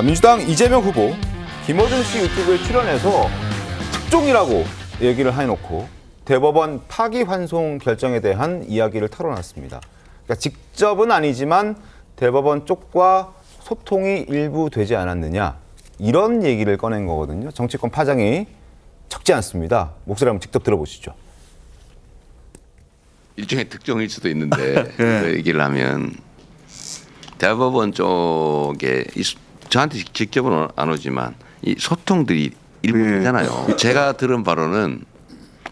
민주당 이재명 후보 김어준 씨 유튜브에 출연해서 특종이라고 얘기를 해놓고 대법원 파기환송 결정에 대한 이야기를 털어놨습니다. 그러니까 직접은 아니지만 대법원 쪽과 소통이 일부 되지 않았느냐 이런 얘기를 꺼낸 거거든요. 정치권 파장이 적지 않습니다. 목소리 한번 직접 들어보시죠. 일종의 특종일 수도 있는데 그 얘기를 하면 대법원 쪽에 저한테 직접은 안 오지만 이 소통들이 일부 있잖아요. 제가 들은 바로는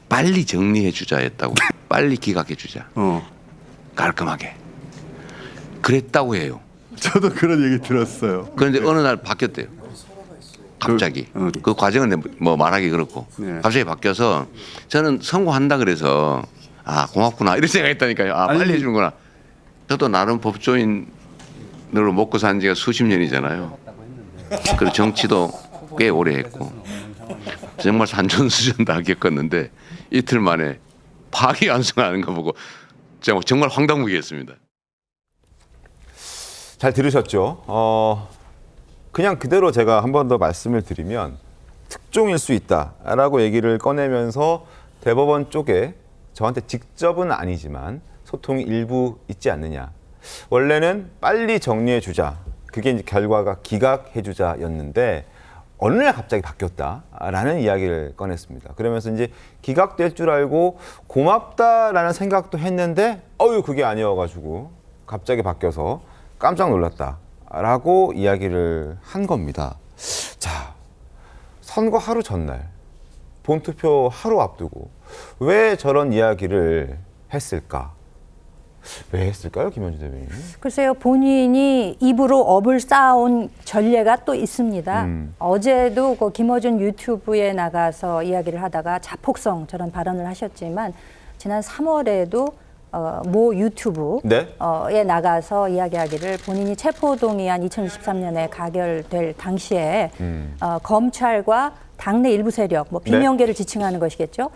빨리 정리해 주자였다고. 빨리 기각해 주자. 깔끔하게. 그랬다고 해요. 저도 그런 얘기 들었어요. 그런데 어느 날 바뀌었대요. 갑자기. 그 과정은 뭐 말하기 그렇고 갑자기 바뀌어서 저는 선고한다 그래서 아 고맙구나 이런 생각했다니까요. 아 빨리 해주는구나. 저도 나름 법조인으로 먹고 산 지가 수십 년이잖아요. 그리고 정치도 꽤 오래 했고 정말 산전수전 다 겪었는데 이틀 만에 파기환송하는 거 보고 정말 황당무계했습니다. 잘 들으셨죠? 그냥 그대로 제가 한 번 더 말씀을 드리면 특종일 수 있다라고 얘기를 꺼내면서 대법원 쪽에 저한테 직접은 아니지만 소통이 일부 있지 않느냐. 원래는 빨리 정리해 주자. 그게 이제 결과가 기각해 주자였는데 어느 날 갑자기 바뀌었다라는 이야기를 꺼냈습니다. 그러면서 이제 기각될 줄 알고 고맙다라는 생각도 했는데 그게 아니어가지고 갑자기 바뀌어서 깜짝 놀랐다라고 이야기를 한 겁니다. 자, 선거 하루 전날 본투표 하루 앞두고 왜 저런 이야기를 했을까? 왜 했을까요, 김현주 대변인? 글쎄요, 본인이 입으로 업을 쌓아온 전례가 또 있습니다. 어제도 그 김어준 유튜브에 나가서 이야기를 하다가 자폭성 저런 발언을 하셨지만 지난 3월에도 모 유튜브에 나가서 이야기하기를 본인이 체포동의안 2023년에 가결될 당시에 검찰과 당내 일부 세력, 뭐 비명계를 지칭하는 것이겠죠.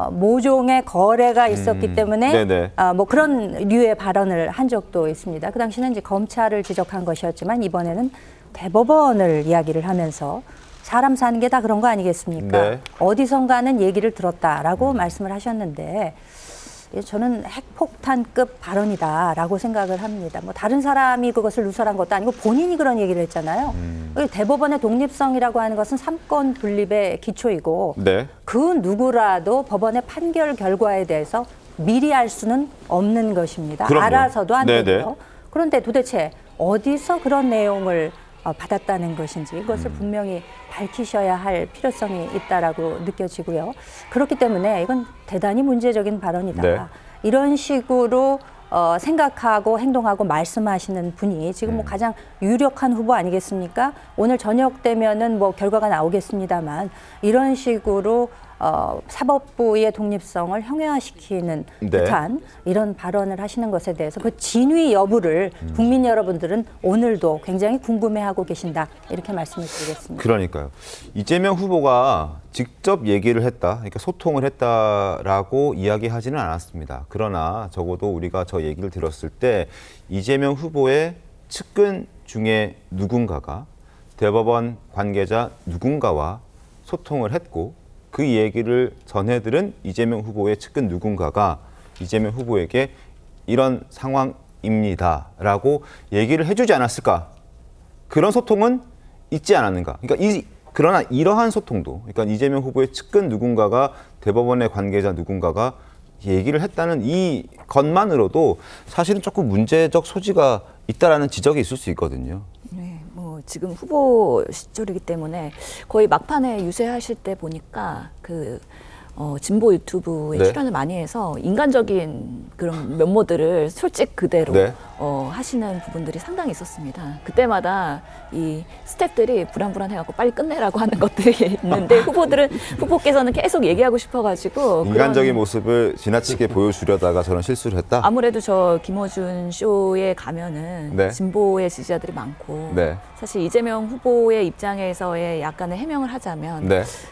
모종의 거래가 있었기 때문에 뭐 그런 류의 발언을 한 적도 있습니다. 그 당시는 이제 검찰을 지적한 것이었지만 이번에는 대법원을 이야기를 하면서 사람 사는 게 다 그런 거 아니겠습니까? 네. 어디선가는 얘기를 들었다라고 말씀을 하셨는데 저는 핵폭탄급 발언이다라고 생각을 합니다. 뭐 다른 사람이 그것을 누설한 것도 아니고 본인이 그런 얘기를 했잖아요. 대법원의 독립성이라고 하는 것은 삼권 분립의 기초이고 그 누구라도 법원의 판결 결과에 대해서 미리 알 수는 없는 것입니다. 그럼요. 알아서도 안 되고요. 그런데 도대체 어디서 그런 내용을 받았다는 것인지 그것을 분명히 밝히셔야 할 필요성이 있다라고 느껴지고요. 그렇기 때문에 이건 대단히 문제적인 발언이다. 이런 식으로 생각하고 행동하고 말씀하시는 분이 지금 뭐 가장 유력한 후보 아니겠습니까? 오늘 저녁 되면은 뭐 결과가 나오겠습니다만 이런 식으로 사법부의 독립성을 형해화시키는 듯한 이런 발언을 하시는 것에 대해서 그 진위 여부를 국민 여러분들은 오늘도 굉장히 궁금해하고 계신다 이렇게 말씀을 드리겠습니다. 그러니까요. 이재명 후보가 직접 얘기를 했다, 그러니까 소통을 했다라고 이야기하지는 않았습니다. 그러나 적어도 우리가 저 얘기를 들었을 때 이재명 후보의 측근 중에 누군가가 대법원 관계자 누군가와 소통을 했고 그 얘기를 전해들은 이재명 후보의 측근 누군가가 이재명 후보에게 이런 상황입니다라고 얘기를 해주지 않았을까? 그런 소통은 있지 않았는가? 그러니까 그러나 이러한 소통도, 그러니까 이재명 후보의 측근 누군가가 대법원의 관계자 누군가가 얘기를 했다는 이 것만으로도 사실은 조금 문제적 소지가 있다라는 지적이 있을 수 있거든요. 네, 뭐 지금 후보 시절이기 때문에 거의 막판에 유세하실 때 보니까 진보 유튜브에 출연을 많이 해서 인간적인 그런 면모들을 솔직 그대로 하시는 부분들이 상당히 있었습니다. 그때마다 이 스태프들이 불안불안해갖고 빨리 끝내라고 하는 것들이 있는데 후보께서는 계속 얘기하고 싶어가지고 인간적인 모습을 지나치게 보여주려다가 저런 실수를 했다? 아무래도 저 김어준 쇼에 가면은 진보의 지지자들이 많고 사실 이재명 후보의 입장에서의 약간의 해명을 하자면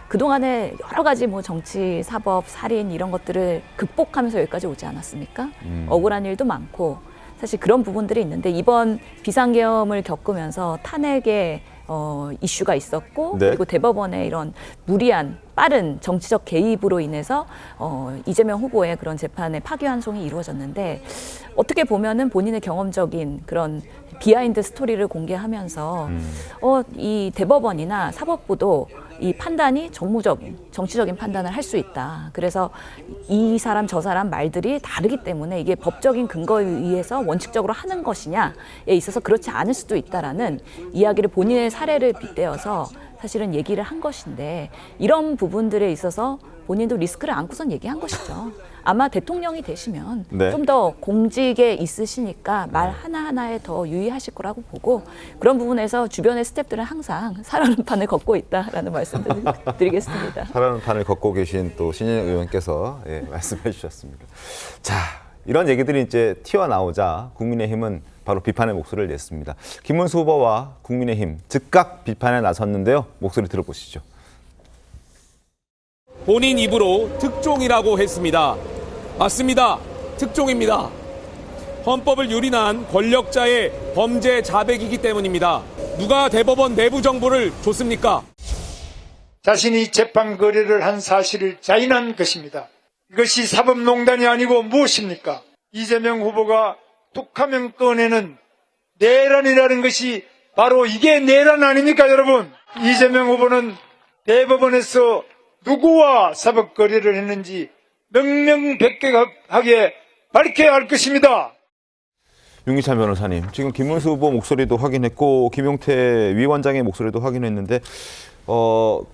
그동안에 여러 가지 뭐 정치, 사법, 살인 이런 것들을 극복하면서 여기까지 오지 않았습니까? 억울한 일도 많고 사실 그런 부분들이 있는데 이번 비상계엄을 겪으면서 탄핵에 이슈가 있었고 네. 그리고 대법원의 이런 무리한 빠른 정치적 개입으로 인해서 이재명 후보의 그런 재판의 파기환송이 이루어졌는데 어떻게 보면은 본인의 경험적인 그런 비하인드 스토리를 공개하면서 이 대법원이나 사법부도 이 판단이 정치적인 판단을 할 수 있다. 그래서 이 사람 저 사람 말들이 다르기 때문에 이게 법적인 근거에 의해서 원칙적으로 하는 것이냐에 있어서 그렇지 않을 수도 있다라는 이야기를 본인의 사례를 빗대어서 사실은 얘기를 한 것인데 이런 부분들에 있어서 본인도 리스크를 안고선 얘기한 것이죠. 아마 대통령이 되시면 네. 좀 더 공직에 있으시니까 말 하나하나에 더 유의하실 거라고 보고 그런 부분에서 주변의 스태프들은 항상 살아는 판을 걷고 있다라는 말씀을 드리겠습니다. 살아는 판을 걷고 계신 또 신인영 의원께서 말씀해 주셨습니다. 자, 이런 얘기들이 이제 튀어나오자 국민의힘은 바로 비판의 목소리를 냈습니다. 김문수 후보와 국민의힘 즉각 비판에 나섰는데요. 목소리 들어보시죠. 본인 입으로 특종이라고 했습니다. 맞습니다. 특종입니다. 헌법을 유린한 권력자의 범죄 자백이기 때문입니다. 누가 대법원 내부 정보를 줬습니까? 자신이 재판 거래를 한 사실을 자인한 것입니다. 이것이 사법농단이 아니고 무엇입니까? 이재명 후보가 툭하면 꺼내는 내란이라는 것이 바로 이게 내란 아닙니까, 여러분? 이재명 후보는 대법원에서 누구와 사법 거래를 했는지 명명백백하게 밝혀야 할 것입니다. 윤기찬 변호사님, 지금 김문수 후보 목소리도 확인했고 김용태 위원장의 목소리도 확인했는데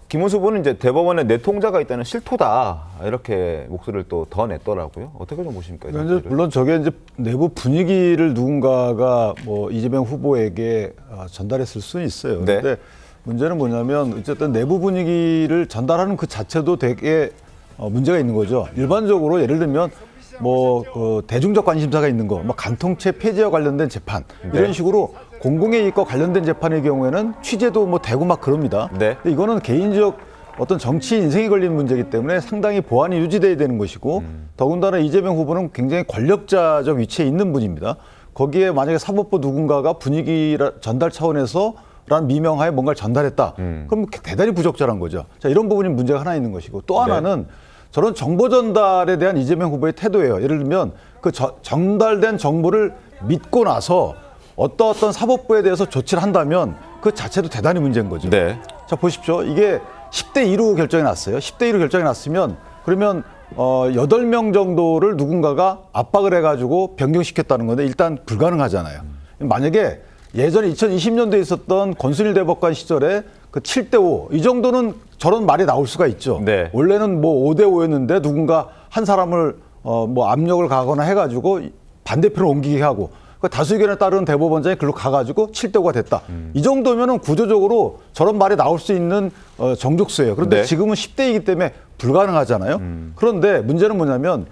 김문수 후보는 이제 대법원에 내 통자가 있다는 실토다 이렇게 목소리를 또 더 냈더라고요. 어떻게 좀 보십니까? 이 그러니까 이제 물론 저게 이제 내부 분위기를 누군가가 뭐 이재명 후보에게 전달했을 수는 있어요. 네. 근데 문제는 뭐냐면 어쨌든 내부 분위기를 전달하는 그 자체도 되게 문제가 있는 거죠. 일반적으로 예를 들면 뭐 대중적 관심사가 있는 거, 뭐 간통죄 폐지와 관련된 재판 이런 식으로 공공의 이익과 관련된 재판의 경우에는 취재도 뭐 되고 막 그럽니다. 네. 근데 이거는 개인적 어떤 정치 인생이 걸린 문제이기 때문에 상당히 보안이 유지돼야 되는 것이고 더군다나 이재명 후보는 굉장히 권력자적 위치에 있는 분입니다. 거기에 만약에 사법부 누군가가 분위기 전달 차원에서 란 미명하에 뭔가를 전달했다. 그럼 대단히 부적절한 거죠. 자, 이런 부분이 문제가 하나 있는 것이고 또 하나는 저런 정보 전달에 대한 이재명 후보의 태도예요. 예를 들면 그 전달된 정보를 믿고 나서 어떤 사법부에 대해서 조치를 한다면 그 자체도 대단히 문제인 거죠. 네. 자, 보십시오. 이게 10대 2로 결정이 났어요. 10대 2로 결정이 났으면 그러면 8명 정도를 누군가가 압박을 해가지고 변경시켰다는 건데 일단 불가능하잖아요. 만약에 예전에 2020년도에 있었던 권순일 대법관 시절에 그 7대 5 이 정도는 저런 말이 나올 수가 있죠. 네. 원래는 뭐 5대 5였는데 누군가 한 사람을 뭐 압력을 가거나 해가지고 반대편을 옮기게 하고 그 다수 의견에 따른 대법원장이 글로 가가지고 7대 5가 됐다. 이 정도면은 구조적으로 저런 말이 나올 수 있는 정족수예요. 그런데 네. 지금은 10대이기 때문에 불가능하잖아요. 그런데 문제는 뭐냐면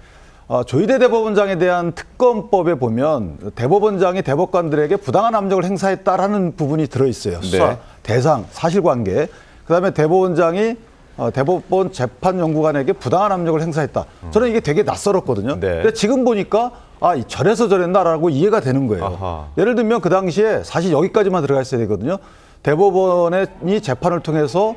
조희대 대법원장에 대한 특검법에 보면 대법원장이 대법관들에게 부당한 압력을 행사했다라는 부분이 들어있어요. 수사, 네. 대상, 사실관계. 그다음에 대법원장이 대법원 재판연구관에게 부당한 압력을 행사했다. 저는 이게 되게 낯설었거든요. 네. 근데 지금 보니까 저래서 저랬나라고 이해가 되는 거예요. 아하. 예를 들면 그 당시에 사실 여기까지만 들어가 있어야 되거든요. 대법원이 재판을 통해서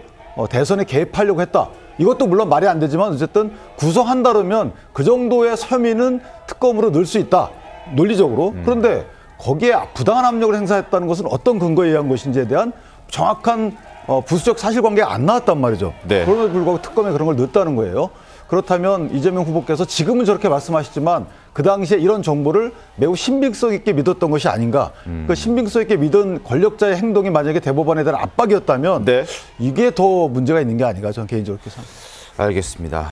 대선에 개입하려고 했다. 이것도 물론 말이 안 되지만 어쨌든 구성한다면 그 정도의 혐의는 특검으로 넣을 수 있다. 논리적으로. 그런데 거기에 부당한 압력을 행사했다는 것은 어떤 근거에 의한 것인지에 대한 정확한 부수적 사실관계가 안 나왔단 말이죠. 네. 그럼에도 불구하고 특검에 그런 걸 넣었다는 거예요. 그렇다면 이재명 후보께서 지금은 저렇게 말씀하시지만 그 당시에 이런 정보를 매우 신빙성 있게 믿었던 것이 아닌가. 그 신빙성 있게 믿은 권력자의 행동이 만약에 대법원에 대한 압박이었다면 네. 이게 더 문제가 있는 게 아닌가 저는 개인적으로 그렇게 생각합니다. 알겠습니다.